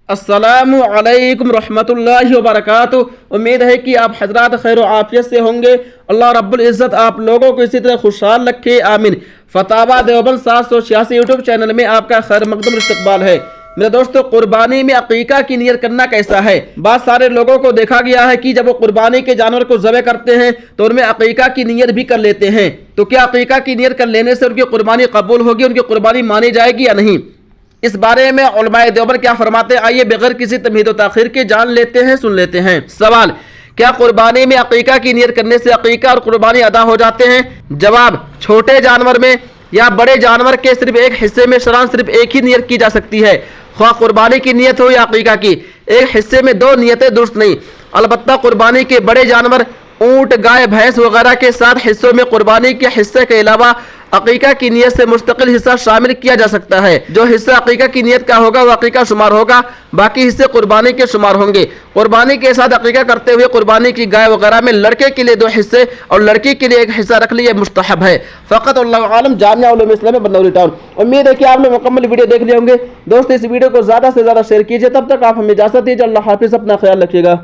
अस्सलामु अलैकुम रहमतुल्लाहि व बरकातुहू। उम्मीद है कि आप हजरात खैर आफियत से होंगे। अल्लाह रब्बुल इज़्ज़त आप लोगों को इसी तरह खुशहाल रखे, आमीन। फतावा देवबंद 786 यूट्यूब चैनल में आपका खैर मकदम इस्तकबाल है। मेरे दोस्तों, कुर्बानी में अकीका की नियत करना कैसा है? बहुत सारे लोगों को देखा गया है कि जब वो कुर्बानी के जानवर को ज़बह करते हैं तो उनमें अकीका की नियत भी कर लेते हैं। तो क्या अकीका की नियत कर लेने से उनकी कुर्बानी कबूल होगी, उनकी कुर्बानी मानी जाएगी या नहीं? इस बारे में उलमाए देवबंद क्या फरमाते हैं, आइए बगैर किसी तमहीद व ताखीर के जान लेते हैं, सुन लेते हैं। सवाल, क्या कुर्बानी में अकीका की नियत करने से अकीका और कुर्बानी अदा हो जाते हैं? जवाब, छोटे जानवर में या बड़े जानवर के सिर्फ एक हिस्से में शरअन सिर्फ एक ही नियत की जा सकती है, ख्वाह कुर्बानी की नियत हो या अकीका की। एक हिस्से में दो नियतें दुरुस्त नहीं। अलबत्ता कुर्बानी के बड़े जानवर ऊंट, गाय, भैंस वगैरह के 7 हिस्सों में कुर्बानी के हिस्से के अलावा अकीका की नियत से मुस्तकिल हिस्सा शामिल किया जा सकता है। जो हिस्सा अकीका की नियत का होगा वह अकीका शुमार होगा, बाकी हिस्से कुर्बानी के शुमार होंगे। कुर्बानी के साथ अकीका करते हुए कुर्बानी की गाय वगैरह में लड़के के लिए 2 हिस्से और लड़की के लिए 1 हिस्सा रख लिए मुस्तहब है। फ़कत अल्लाहु आलम। जामिया उलूम इस्लामिया बरनौली टाउन। उम्मीद है कि आपने मुकम्मल वीडियो देख लिए होंगे। दोस्तों, इस वीडियो को ज़्यादा से ज़्यादा शेयर कीजिए। तब तक आप हमें इजाज़त दीजिए। अल्लाह हाफिज़, अपना ख्याल रखिएगा।